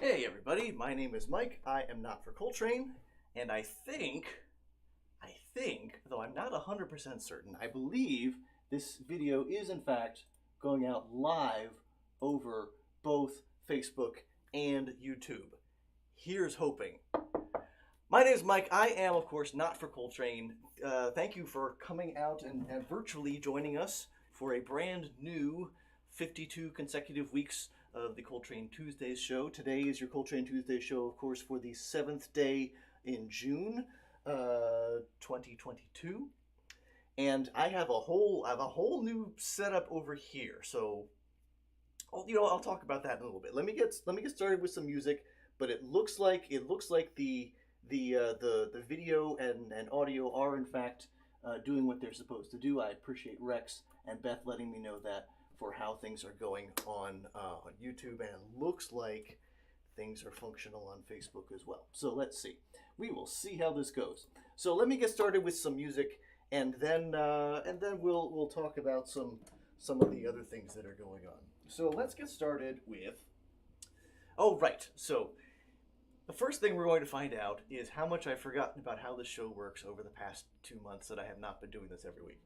Hey everybody, my name is Mike. I am not for Coltrane, and I think, though I'm not 100% certain, I believe this video is in fact going out live over both Facebook and YouTube. Here's hoping. My name is Mike. I am, of course, not for Coltrane. Thank you for coming out and virtually joining us for a brand new 52 consecutive weeks of the Coltrane Tuesdays show. Today is your Coltrane Tuesdays show, of course, for the 7th day in June 2022. And I have a whole new setup over here. So, I'll talk about that in a little bit. Let me get started with some music. But it looks like the video and audio are in fact doing what they're supposed to do. I appreciate Rex and Beth letting me know that for how things are going on YouTube, and it looks like things are functional on Facebook as well. So let's see. We will see how this goes. So let me get started with some music, and then we'll talk about some of the other things that are going on. So let's get started with. Oh right. So the first thing we're going to find out is how much I've forgotten about how this show works over the past 2 months that I have not been doing this every week.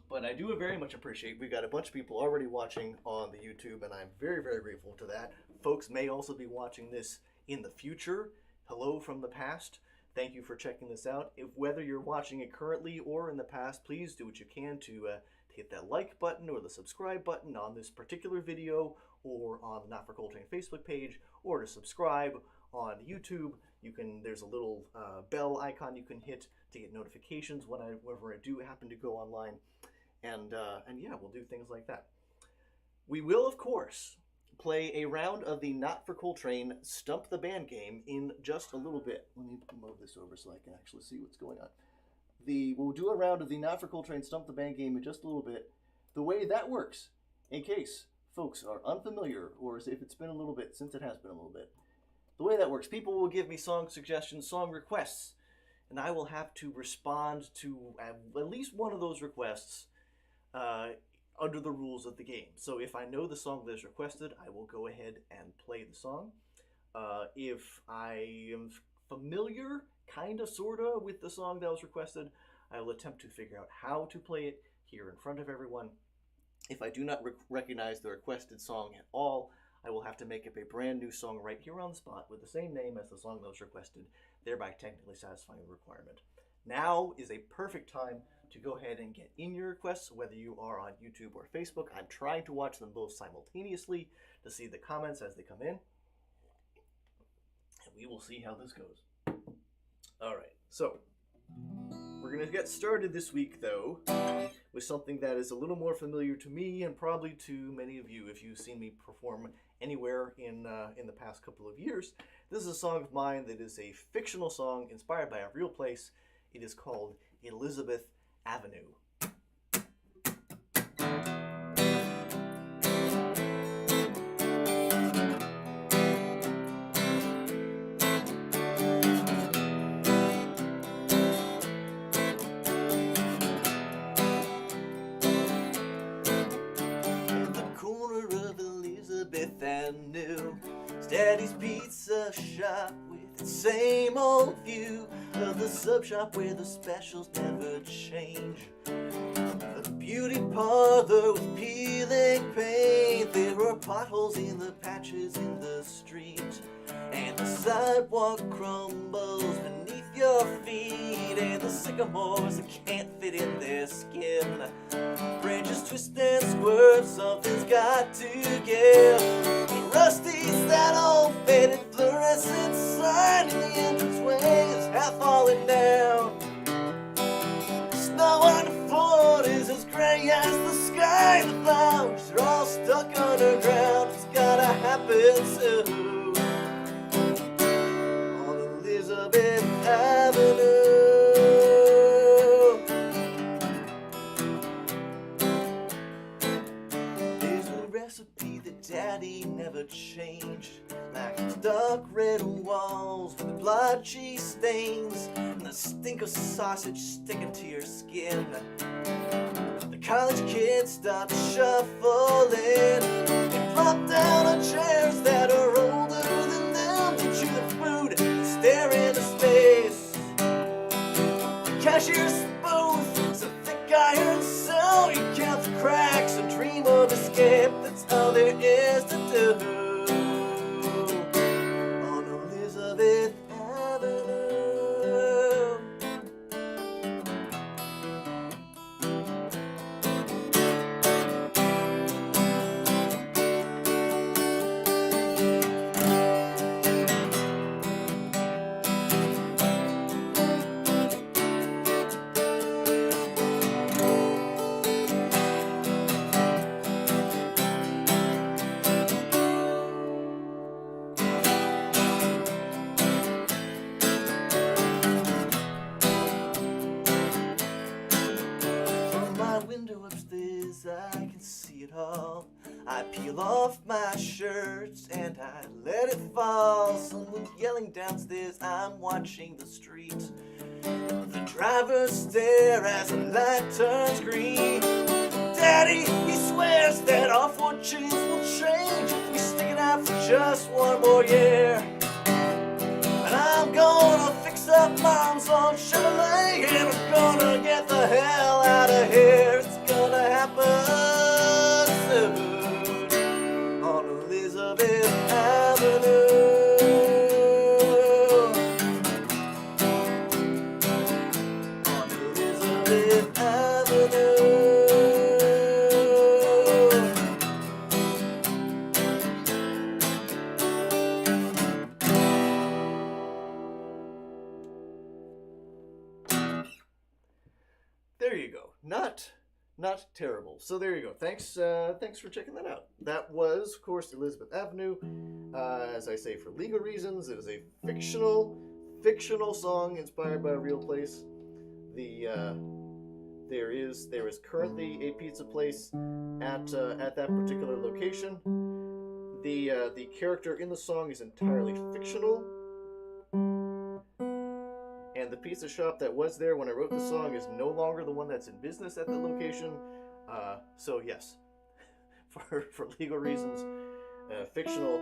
But I do very much appreciate, we've got a bunch of people already watching on the YouTube, and I'm very, very grateful to that. Folks may also be watching this in the future. Hello from the past. Thank you for checking this out. Whether you're watching it currently or in the past, please do what you can to hit that like button or the subscribe button on this particular video, or on the Not for Coltrane Facebook page, or to subscribe on YouTube. There's a little bell icon you can hit to get notifications whenever I do happen to go online. And yeah, we'll do things like that. We will, of course, play a round of the Not for Coltrane Stump-the-Band game in just a little bit. Let me move this over so I can actually see what's going on. We'll do a round of the Not for Coltrane Stump-the-Band game in just a little bit. The way that works, in case folks are unfamiliar, or as if it's been a little bit, since it has been a little bit, the way that works, people will give me song suggestions, song requests, and I will have to respond to at least one of those requests under the rules of the game. So if I know the song that is requested, I will go ahead and play the song. If I am familiar, kind of, sort of, with the song that was requested, I will attempt to figure out how to play it here in front of everyone. If I do not recognize the requested song at all, I will have to make up a brand new song right here on the spot with the same name as the song that was requested, thereby technically satisfying the requirement. Now is a perfect time to go ahead and get in your requests, whether you are on YouTube or Facebook. I'm trying to watch them both simultaneously to see the comments as they come in. And we will see how this goes. All right, so we're going to get started this week, though, with something that is a little more familiar to me and probably to many of you if you've seen me perform anywhere in the past couple of years. This is a song of mine that is a fictional song inspired by a real place. It is called Elizabeth Avenue. Daddy's Pizza Shop with its same old view of the sub shop where the specials never change. A beauty parlor with peeling paint. There are potholes in the patches in the street, and the sidewalk crumbles beneath your feet, and the sycamores that can't fit in their skin. Branches twist and swerve, something's got to give. Rusty's that old faded fluorescent sign in the entranceway is half falling down. Snow on the floor is as gray as the sky. The flowers are all stuck underground. It's gotta happen soon on Elizabeth Avenue. Recipe that Daddy never changed, like dark red walls with blotchy stains and the stink of sausage sticking to your skin. The college kids start shuffling and plop down on chairs that there is to do on Elizabeth Avenue. Window upstairs, I can see it all. I peel off my shirts and I let it fall. Someone's yelling downstairs, I'm watching the street. The driver stares as the light turns green. Daddy, he swears that our fortunes will change if we stick it out for just one more year. And I'm gonna fix up Mom's old Chevrolet, and I'm gonna get the hell out of here. It's gonna happen soon on Elizabeth Avenue. On Elizabeth Avenue. There you go. Not terrible. So there you go. Thanks for checking that out. That was, of course, Elizabeth Avenue. As I say, for legal reasons, it is a fictional song inspired by a real place. There is currently a pizza place at that particular location. The character in the song is entirely fictional. And the pizza shop that was there when I wrote the song is no longer the one that's in business at the location. So yes, for legal reasons, fictional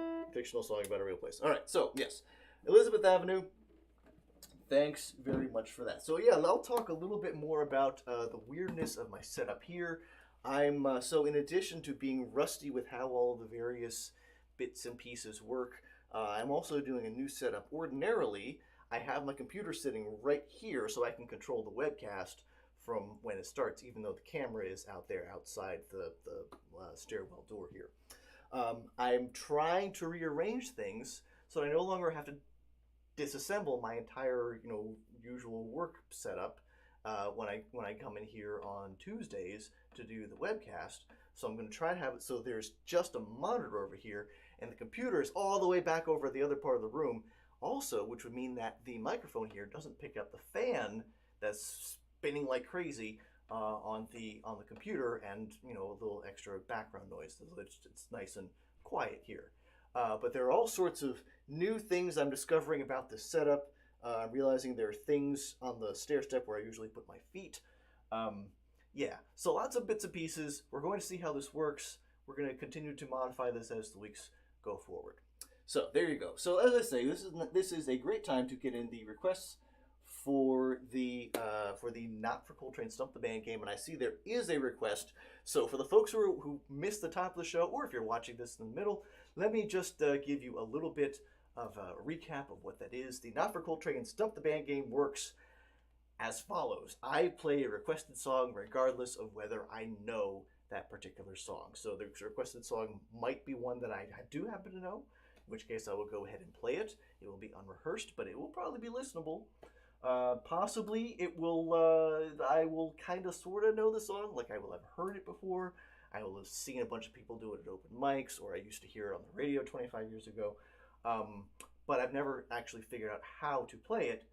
song about a real place. All right, so yes, Elizabeth Avenue. Thanks very much for that. So yeah, I'll talk a little bit more about the weirdness of my setup here. So in addition to being rusty with how all of the various bits and pieces work, I'm also doing a new setup. Ordinarily, I have my computer sitting right here so I can control the webcast from when it starts, even though the camera is out there outside the stairwell door here. I'm trying to rearrange things so I no longer have to disassemble my entire usual work setup when I come in here on Tuesdays to do the webcast. So I'm going to try to have it so there's just a monitor over here and the computer is all the way back over the other part of the room. Also, which would mean that the microphone here doesn't pick up the fan that's spinning like crazy on the computer, and a little extra background noise. It's nice and quiet here. But there are all sorts of new things I'm discovering about this setup. I'm realizing there are things on the stair step where I usually put my feet. Yeah, so lots of bits and pieces. We're going to see how this works. We're going to continue to modify this as the weeks go forward. So there you go. So as I say, this is a great time to get in the requests for the Not for Coltrane Stump-the-Band game, and I see there is a request. So for the folks who missed the top of the show, or if you're watching this in the middle, let me just give you a little bit of a recap of what that is. The Not for Coltrane Stump-the-Band game works as follows. I play a requested song regardless of whether I know that particular song. So the requested song might be one that I do happen to know, in which case I will go ahead and play it. It will be unrehearsed, but it will probably be listenable. Possibly it will, I will kind of sort of know the song, like I will have heard it before. I will have seen a bunch of people do it at open mics, or I used to hear it on the radio 25 years ago. But I've never actually figured out how to play it.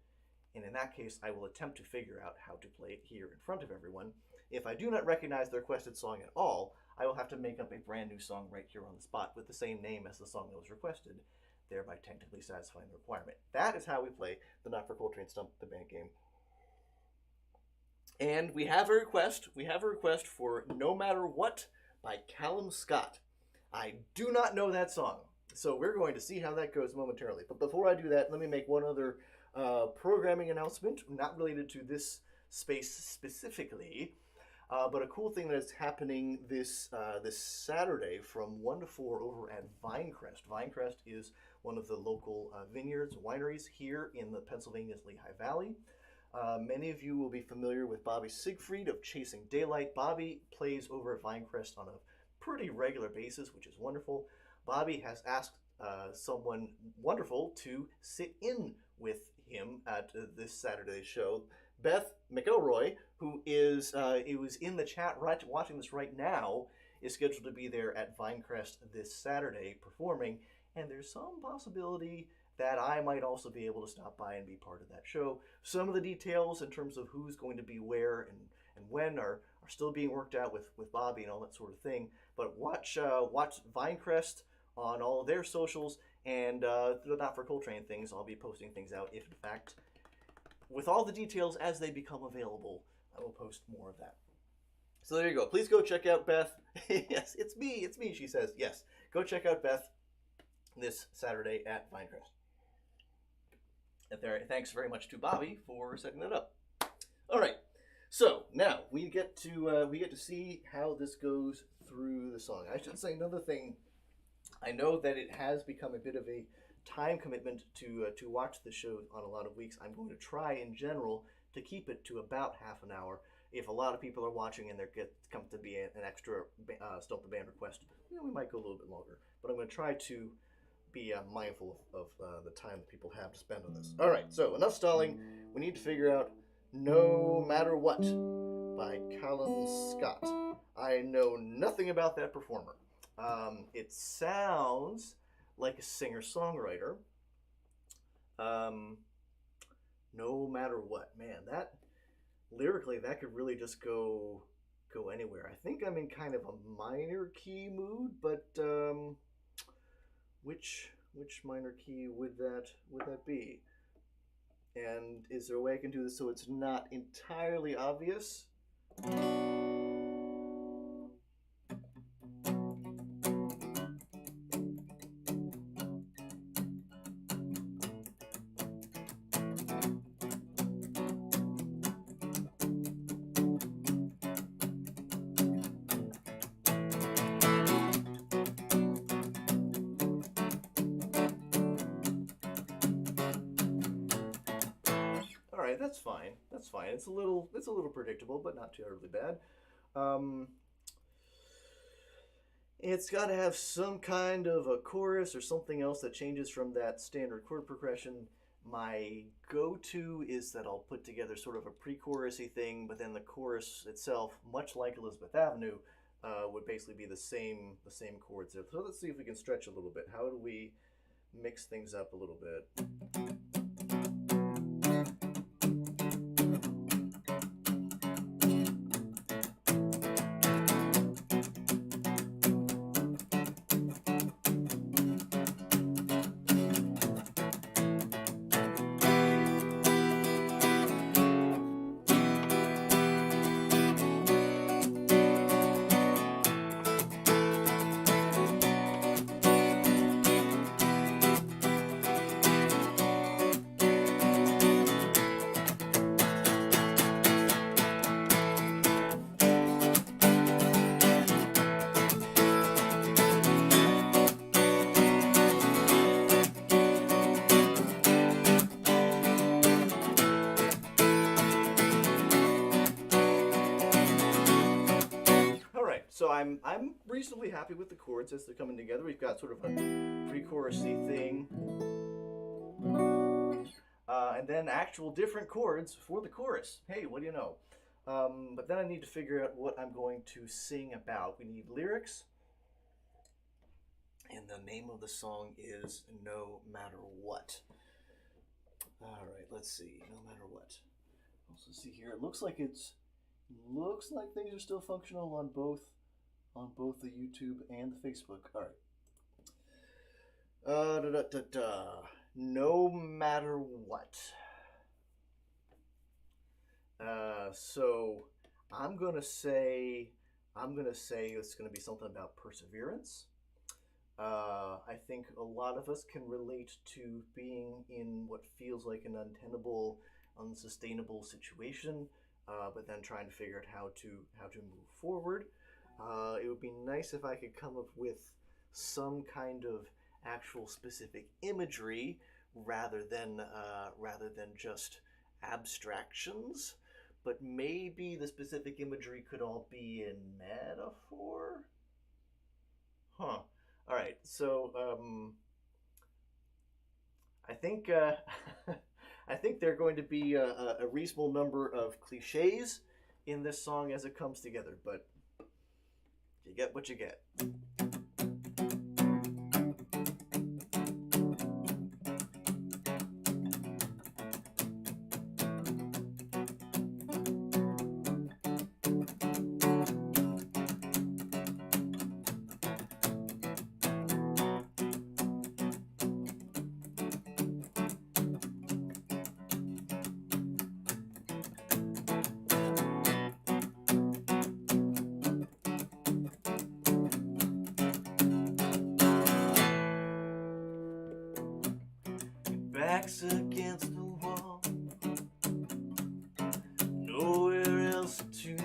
And in that case, I will attempt to figure out how to play it here in front of everyone. If I do not recognize the requested song at all, I will have to make up a brand new song right here on the spot with the same name as the song that was requested, thereby technically satisfying the requirement. That is how we play the Not for Coltrane Stump-the-Band game. And we have a request. We have a request for No Matter What by Calum Scott. I do not know that song, so we're going to see how that goes momentarily. But before I do that, let me make one other programming announcement, not related to this space specifically. But a cool thing that is happening this Saturday from 1 to 4 over at Vynecrest. Vynecrest is one of the local vineyards, wineries here in the Pennsylvania's Lehigh Valley. Many of you will be familiar with Bobby Siegfried of Chasing Daylight. Bobby plays over at Vynecrest on a pretty regular basis, which is wonderful. Bobby has asked someone wonderful to sit in with him at this Saturday's show. Beth McElroy, who is was in the chat watching this right now, is scheduled to be there at Vynecrest this Saturday performing, and there's some possibility that I might also be able to stop by and be part of that show. Some of the details in terms of who's going to be where and when are still being worked out with Bobby and all that sort of thing. But watch Vynecrest on all of their socials, and not for Coltrane things, I'll be posting things out if in fact, with all the details as they become available, I will post more of that. So there you go. Please go check out Beth. Yes, it's me, she says. Yes, go check out Beth this Saturday at Vynecrest. And thanks very much to Bobby for setting that up. All right, so now we get to see how this goes through the song. I should say another thing. I know that it has become a bit of a time commitment to watch the show on a lot of weeks. I'm going to try in general to keep it to about half an hour. If a lot of people are watching and there comes to be an extra Stump-the-Band request, we might go a little bit longer. But I'm going to try to be mindful of the time that people have to spend on this. All right, so enough stalling. We need to figure out No Matter What by Calum Scott. I know nothing about that performer. It sounds like a singer-songwriter. No Matter What. Man, that lyrically, that could really just go anywhere. I think I'm in kind of a minor key mood, but which minor key would that be? And is there a way I can do this so it's not entirely obvious? That's fine. That's fine. It's a little predictable, but not terribly bad. It's got to have some kind of a chorus or something else that changes from that standard chord progression. My go-to is that I'll put together sort of a pre-chorusy thing, but then the chorus itself, much like Elizabeth Avenue, would basically be the same chords there. So let's see if we can stretch a little bit. How do we mix things up a little bit? So I'm reasonably happy with the chords as they're coming together. We've got sort of a pre-chorusy thing, and then actual different chords for the chorus. Hey, what do you know? But then I need to figure out what I'm going to sing about. We need lyrics, and the name of the song is No Matter What. All right, let's see. No Matter What. Also see here. It looks like things are still functional on both the YouTube and the Facebook. All right. No Matter What. So I'm gonna say it's gonna be something about perseverance. I think a lot of us can relate to being in what feels like an untenable, unsustainable situation. but then trying to figure out how to move forward. It would be nice if I could come up with some kind of actual specific imagery rather than just abstractions. But maybe the specific imagery could all be in metaphor? Huh. All right. So I think I think there are going to be a reasonable number of cliches in this song as it comes together, but you get what you get. Backs against the wall, nowhere else to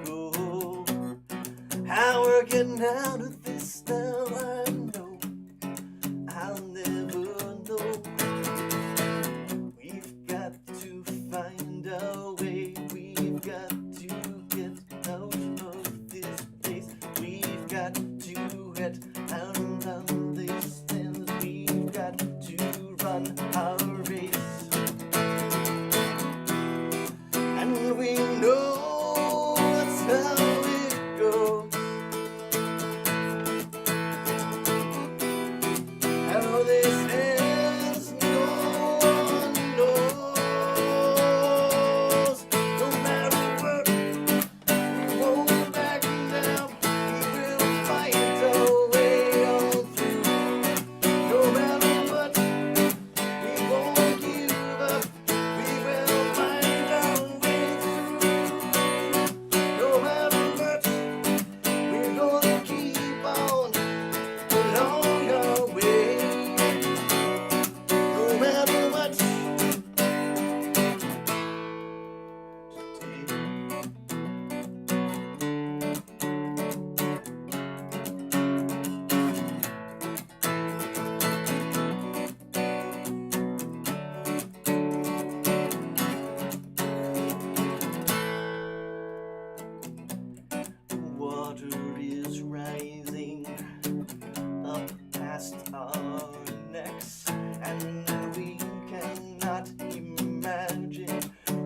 go. How we're getting out of this now, I know I'll never know. We've got to find our way. We've got to get out of this place. We've got to get out of this thing. We've got to run our race, and we know that's how it goes. How this ends, no one knows. No matter what, we won't back down. We will fight our way on through. No matter what, we won't give up. We will find our way through. No matter what, we're gonna keep on along our way. No matter what. Water is rising up past our necks, and we cannot imagine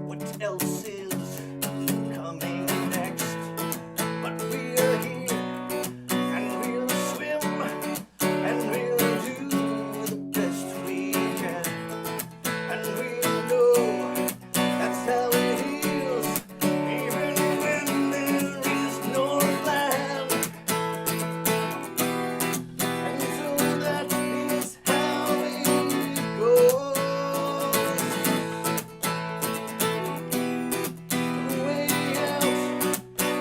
what else is coming next. But we're here, and we'll swim, and we'll do the best we can. And we know that's how it is, even when there is no land. And so that is how it goes. The way out,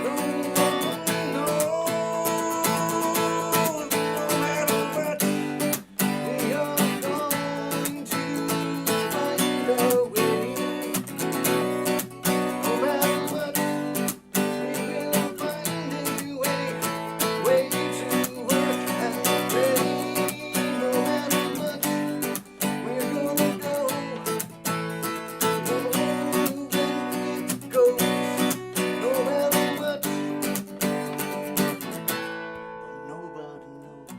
no one knows. No matter what, we are going to find our way. No matter what, we will find a way to work and play. No matter what, we're gonna go. When it goes. No matter what, nobody knows.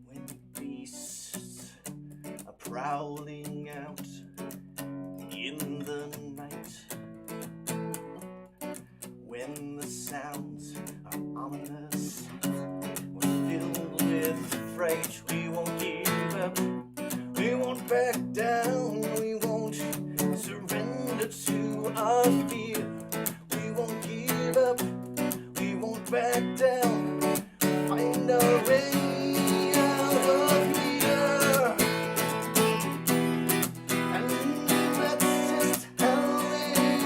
When beasts are prowling out in the night, when the sounds are ominous, we're filled with fright. We won't give up, we won't back down, we won't surrender to our fear. We won't give up, we won't back down, find our way out of here. And that's just how it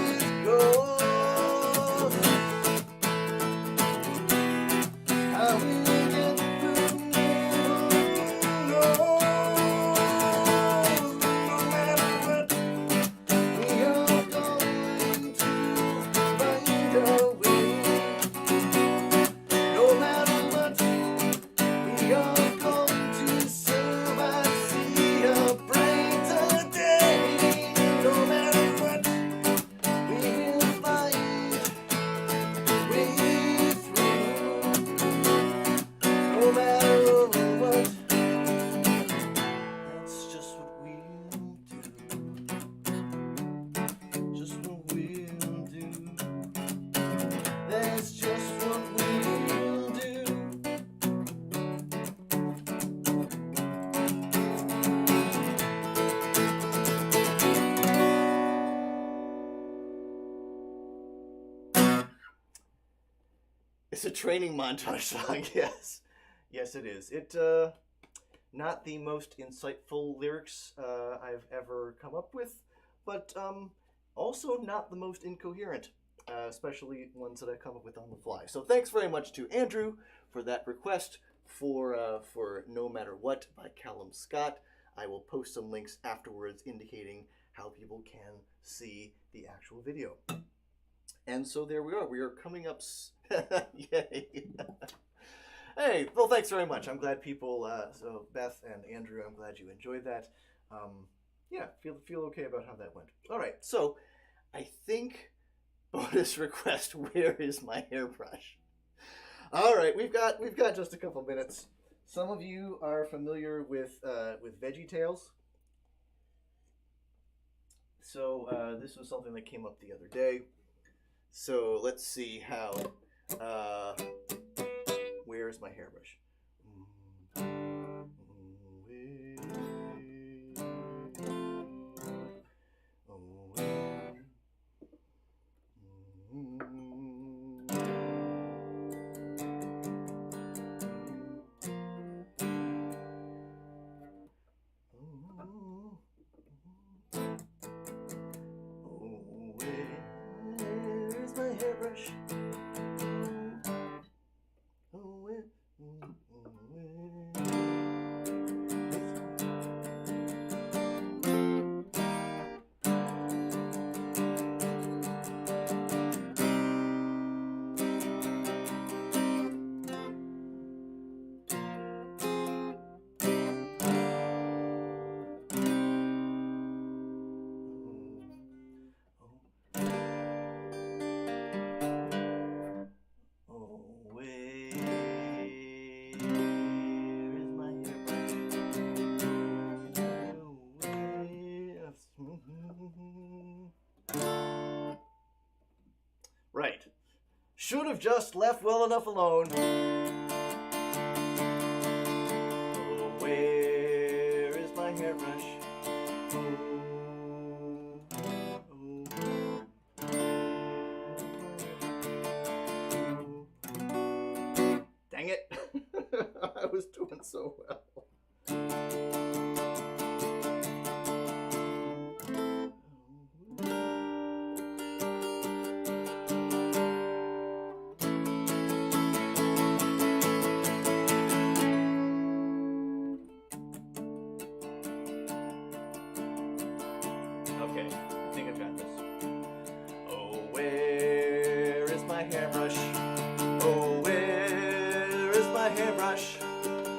It's a training montage song, yes. Yes, it is. It, not the most insightful lyrics I've ever come up with, but also not the most incoherent, especially ones that I come up with on the fly. So thanks very much to Andrew for that request for No Matter What by Calum Scott. I will post some links afterwards indicating how people can see the actual video. And so there we are. We are coming up... Yay! Hey, well, thanks very much. I'm glad people, so Beth and Andrew, I'm glad you enjoyed that. Yeah, feel okay about how that went. All right, so I think bonus request, where is my hairbrush? All right, we've got just a couple minutes. Some of you are familiar with VeggieTales. So this was something that came up the other day. So let's see how, where's my hairbrush? Hairbrush. Right. Should have just left well enough alone. Oh, where is my hairbrush? Dang it. I was doing so well. Hairbrush. Oh, where is my hairbrush?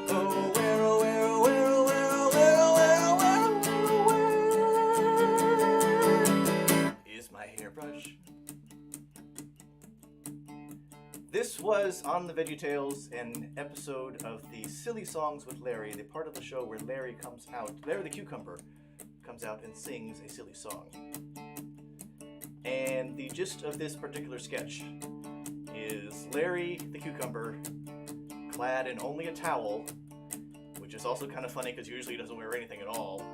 Oh, where, oh, where, oh, where, oh, where, oh, where, oh, where, oh, where is my hairbrush? This was on the VeggieTales, an episode of the Silly Songs with Larry, the part of the show where Larry comes out, Larry the Cucumber comes out and sings a silly song. And the gist of this particular sketch is Larry the Cucumber, clad in only a towel, which is also kind of funny because usually he doesn't wear anything at all.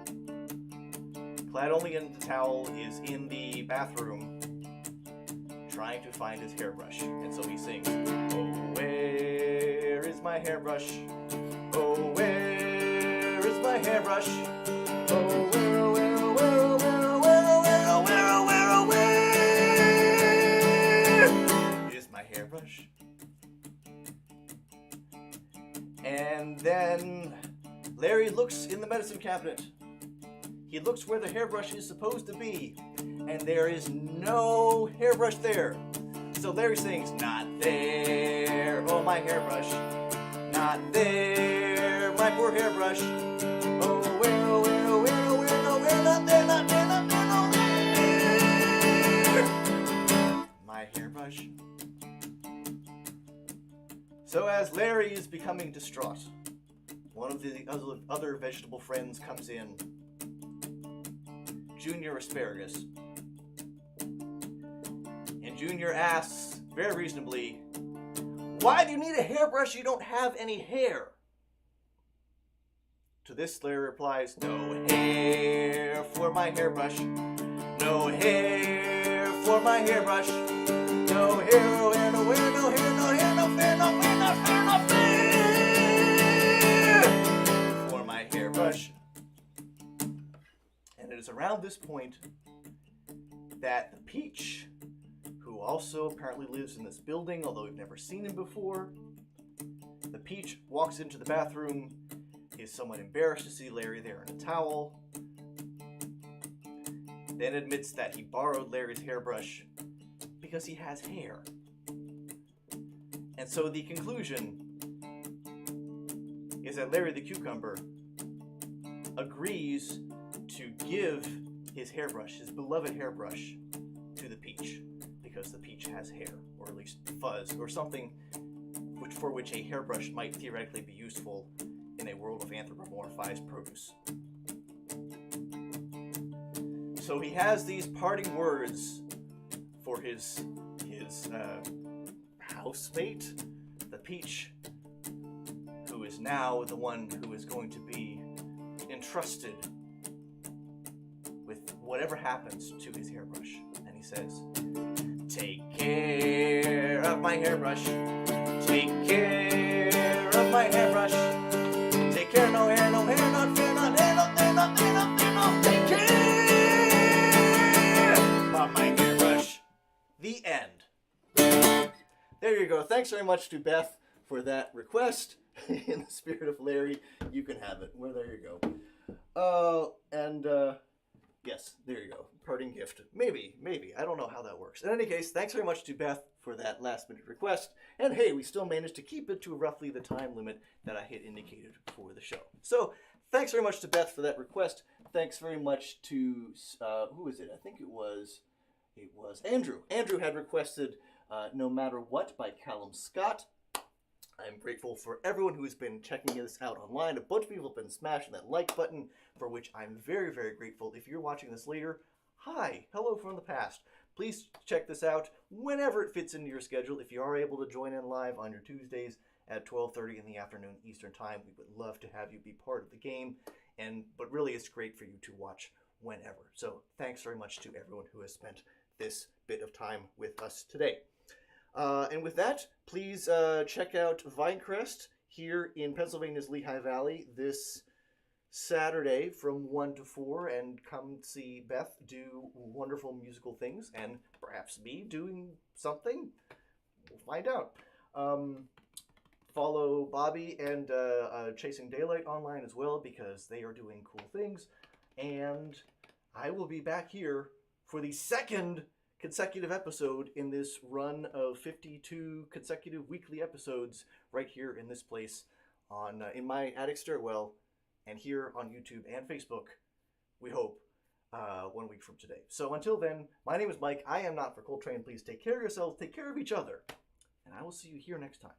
Clad only in the towel, is in the bathroom trying to find his hairbrush. And so he sings, oh, where is my hairbrush? Oh, where is my hairbrush? Oh, where, oh, where, oh, where, oh, where, oh, where, oh, where, oh, where, oh, where, oh, where is my hairbrush? And then Larry looks in the medicine cabinet. He looks where the hairbrush is supposed to be, and there is no hairbrush there. So Larry sings, not there, oh my hairbrush, not there, my poor hairbrush. Oh, where, oh, where, oh, where, oh, where, oh, where, not there, not there, not there, not there. My hairbrush. So as Larry is becoming distraught, one of the other vegetable friends comes in, Junior Asparagus. And Junior asks, very reasonably, why do you need a hairbrush? You don't have any hair. To this, Larry replies, no hair for my hairbrush. No hair for my hairbrush. No hair, no hair, no hair, no hair, no hair, no hair. for my hairbrush. And it is around this point that the Peach, who also apparently lives in this building, although we've never seen him before, the Peach walks into the bathroom, is somewhat embarrassed to see Larry there in a towel, then admits that he borrowed Larry's hairbrush because he has hair. And so the conclusion is that Larry the Cucumber agrees to give his hairbrush, his beloved hairbrush, to the Peach because the Peach has hair, or at least fuzz, or something for which a hairbrush might theoretically be useful in a world of anthropomorphized produce. So he has these parting words for his housemate, the Peach, who is now the one who is going to be entrusted with whatever happens to his hairbrush. And he says, "Take care of my hairbrush. Take care of my hairbrush. Take care, no hair, no hair, not fair, not hair, not there, not there, not there, not take care of my hairbrush." The end. There you go. Thanks very much to Beth for that request. In the spirit of Larry, you can have it. Well, there you go. Yes, there you go. Parting gift. Maybe. I don't know how that works. In any case, thanks very much to Beth for that last minute request. And hey, we still managed to keep it to roughly the time limit that I had indicated for the show. So, thanks very much to Beth for that request. Thanks very much to, who is it? I think it was Andrew. Andrew had requested No Matter What by Calum Scott. I'm grateful for everyone who has been checking this out online. A bunch of people have been smashing that like button, for which I'm very, very grateful. If you're watching this later, hi, hello from the past. Please check this out whenever it fits into your schedule. If you are able to join in live on your Tuesdays at 12:30 in the afternoon Eastern Time, we would love to have you be part of the game. But really, it's great for you to watch whenever. So thanks very much to everyone who has spent this bit of time with us today. And with that, please check out Vynecrest here in Pennsylvania's Lehigh Valley this Saturday from 1 to 4, and come see Beth do wonderful musical things, and perhaps me doing something. We'll find out. Follow Bobby and Chasing Daylight online as well, because they are doing cool things. And I will be back here for the second consecutive episode in this run of 52 consecutive weekly episodes right here in this place on in my attic stairwell, and here on YouTube and Facebook, we hope, 1 week from today. So until then, my name is Mike. I am not for Coltrane. Please take care of yourselves, take care of each other, and I will see you here next time.